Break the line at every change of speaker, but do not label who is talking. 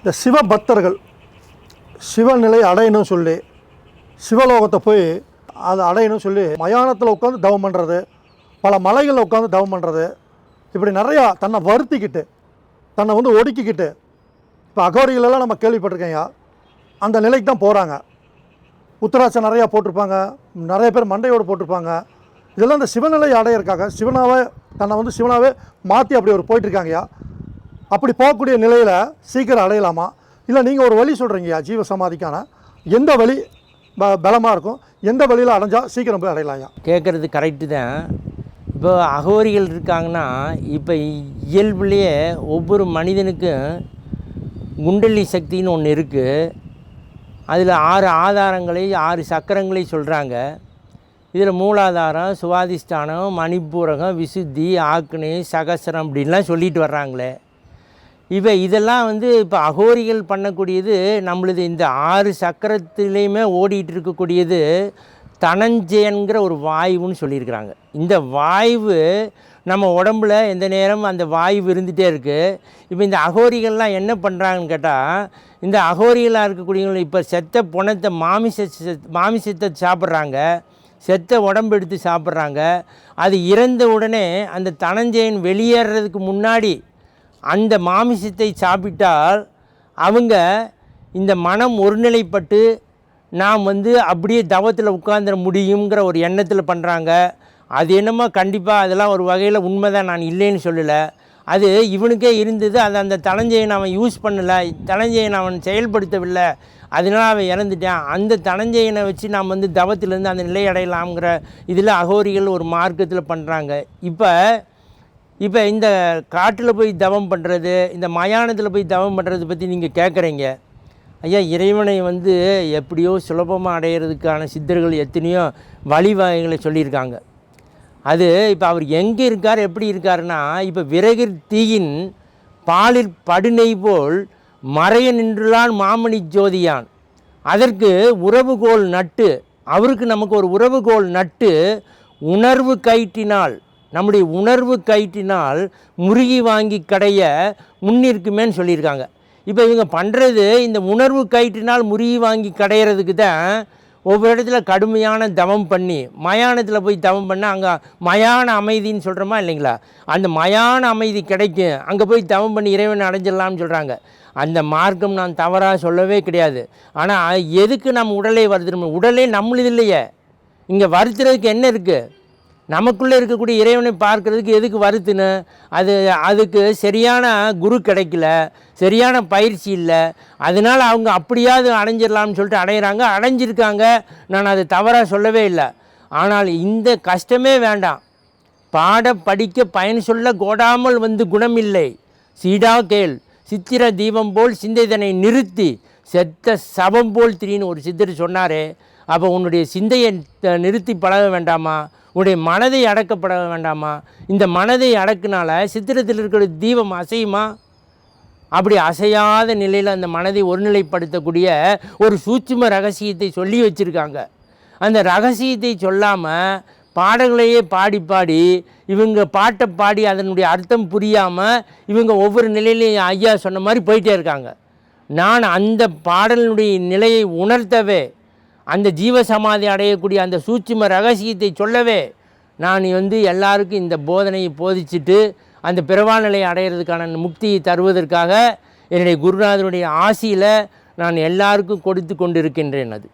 இந்த சிவபக்தர்கள் சிவநிலை அடையணும்னு சொல்லி சிவலோகத்தை போய் அதை அடையணும்னு சொல்லி மயானத்தில் உட்காந்து தவம் பண்ணுறது, பல மலைகளில் உட்காந்து தவம் பண்ணுறது, இப்படி நிறையா தன்னை வருத்திக்கிட்டு தன்னை ஒடுக்கிக்கிட்டு இப்போ அகோரிகளெல்லாம் நம்ம கேள்விப்பட்டிருக்கேங்க. அந்த நிலைக்கு தான் போகிறாங்க. உத்தராட்சம் நிறையா போட்டிருப்பாங்க, நிறைய பேர் மண்டையோடு போட்டிருப்பாங்க. இதெல்லாம் இந்த சிவநிலை அடையிறக்காக சிவனாவே தன்னை சிவனாவே மாற்றி அப்படி ஒரு போயிட்டுருக்காங்கய்யா. அப்படி போகக்கூடிய நிலையில் சீக்கிரம் அடையலாமா? இல்லை நீங்கள் ஒரு வழி சொல்கிறீங்கய்யா ஜீவ சமாதிக்கான எந்த வழி பலமாக இருக்கும், எந்த வழியில் அடைஞ்சால் சீக்கிரம் போய் அடையலாம்யா?
கேட்குறது கரெக்டு தான். இப்போ அகோரிகள் இருக்காங்கன்னா, இப்போ இயல்புலேயே ஒவ்வொரு மனிதனுக்கும் குண்டலி சக்தின்னு ஒன்று இருக்குது. அதில் 6 ஆதாரங்களை 6 சக்கரங்களை சொல்கிறாங்க. இதில் மூலாதாரம், சுவாதிஷ்டானம், மணிப்பூரகம், விசுத்தி, ஆக்னி, சகசரம் அப்படின்லாம் சொல்லிட்டு வர்றாங்களே. இப்போ இதெல்லாம் இப்போ அகோரிகள் பண்ணக்கூடியது நம்மளது இந்த 6 சக்கரத்துலேயுமே ஓடிட்டு இருக்கக்கூடியது தனஞ்சயன்கிற ஒரு வாயுன்னு சொல்லியிருக்கிறாங்க. இந்த வாயு நம்ம உடம்புல எந்த நேரம் அந்த வாயு இருந்துகிட்டே இருக்குது. இப்போ இந்த அகோரிகள்லாம் என்ன பண்ணுறாங்கன்னு கேட்டால், இந்த அகோரிகளாக இருக்கக்கூடியவங்க இப்போ செத்த புணத்தை மாமிசத்தை சாப்பிட்றாங்க, செத்த உடம்பு எடுத்து சாப்பிட்றாங்க. அது இறந்த உடனே அந்த தனஞ்சயன் வெளியேறதுக்கு முன்னாடி அந்த மாமிசத்தை சாப்பிட்டால் அவங்க இந்த மனம் ஒருநிலைப்பட்டு நாம் அப்படியே தவத்தில் உட்கார்ந்துட முடியுங்கிற ஒரு எண்ணத்தில் பண்ணுறாங்க. அது என்னமோ கண்டிப்பாக அதெல்லாம் ஒரு வகையில் உண்மை தான், நான் இல்லைன்னு சொல்லலை. அது இவனுக்கே இருந்தது. அது அந்த தனஞ்சயனை அவன் யூஸ் பண்ணலை, தனஞ்சயனை அவன் செயல்படுத்தவில்லை, அதனால் அவன் இறந்துட்டான். அந்த தனஞ்சயனை வச்சு நாம் தவத்திலேருந்து அந்த நிலை அடையலாம்ங்கிற இதில் அகோரிகள் ஒரு மார்க்கத்தில் பண்ணுறாங்க. இப்போ இந்த காட்டில் போய் தவம் பண்ணுறது, இந்த மயானத்தில் போய் தவம் பண்ணுறது பற்றி நீங்கள் கேட்குறீங்க. ஐயா, இறைவனை எப்படியோ சுலபமாக அடையிறதுக்கான சித்தர்கள் எத்தனையோ வழிவகைகளை சொல்லியிருக்காங்க. அது இப்போ அவர் எங்கே இருக்கார், எப்படி இருக்காருன்னா, இப்போ விறகு தீயின் பாலிற் படுநெய் போல் மறைய நின்றுளான் மாமணி ஜோதியான். அதற்கு உறவுகோல் நட்டு, அவருக்கு நமக்கு ஒரு உறவுகோல் நட்டு உணர்வு கயிற்றினால், நம்முடைய உணர்வு கயிற்றினால் முருகி வாங்கி கடைய முன்னிற்குமேன்னு சொல்லியிருக்காங்க. இப்போ இவங்க பண்ணுறது இந்த உணர்வு கயிற்றினால் முருகி வாங்கி கடையிறதுக்கு தான் ஒவ்வொரு இடத்துல கடுமையான தவம் பண்ணி மயானத்தில் போய் தவம் பண்ணால் அங்கே மயான அமைதின்னு சொல்கிறோமா இல்லைங்களா, அந்த மயான அமைதி கிடைக்கும். அங்கே போய் தவம் பண்ணி இறைவனை அடைஞ்சிடலாம்னு சொல்கிறாங்க. அந்த மார்க்கம் நான் தவறாக சொல்லவே கிடையாது. ஆனால் எதுக்கு நம்ம உடலை வருத்தணும்? உடலே நம்மளுது இல்லையே, இங்கே வருத்துறதுக்கு என்ன இருக்குது? நமக்குள்ளே இருக்கக்கூடிய இறைவனை பார்க்குறதுக்கு எதுக்கு வருத்துன்னு? அதுக்கு சரியான குரு கிடைக்கல, சரியான பயிற்சி இல்லை. அதனால் அவங்க அப்படியாவது அடைஞ்சிடலாம்னு சொல்லிட்டு அடையிறாங்க, அடைஞ்சிருக்காங்க. நான் அது தவறாக சொல்லவே இல்லை. ஆனால் இந்த கஷ்டமே வேண்டாம். பாட படிக்க பயன் சொல்ல கோடாமல் குணமில்லை சீடா கேள் சித்திர தீபம் போல் சிந்தைதனை நிறுத்தி செத்த சபம் போல் திரின்னு ஒரு சித்தர் சொன்னாரே. அப்போ உன்னுடைய சிந்தையை நிறுத்தி பழக வேண்டாமா? உன்னுடைய மனதை அடக்கப்பட வேண்டாமா? இந்த மனதை அடக்குனால சித்திரத்தில் இருக்கிற தீபம் அசையுமா? அப்படி அசையாத நிலையில் அந்த மனதை ஒருநிலைப்படுத்தக்கூடிய ஒரு சூட்சும ரகசியத்தை சொல்லி வச்சுருக்காங்க. அந்த ரகசியத்தை சொல்லாமல் பாடங்களையே பாடி பாடி இவங்க பாட்டை பாடி அதனுடைய அர்த்தம் புரியாமல் இவங்க ஒவ்வொரு நிலையிலையும் ஐயா சொன்ன மாதிரி போயிட்டே இருக்காங்க. நான் அந்த பாடலினுடைய நிலையை உணர்த்தவே, அந்த ஜீவசமாதி அடையக்கூடிய அந்த சூட்சும ரகசியத்தை சொல்லவே நான் எல்லாருக்கும் இந்த போதனையை போதிச்சுட்டு அந்த பிறவாழ் நிலையை அடையிறதுக்கான முக்தியை தருவதற்காக என்னுடைய குருநாதருடைய ஆசியில் நான் எல்லாருக்கும் கொடுத்து கொண்டிருக்கின்றேன். அது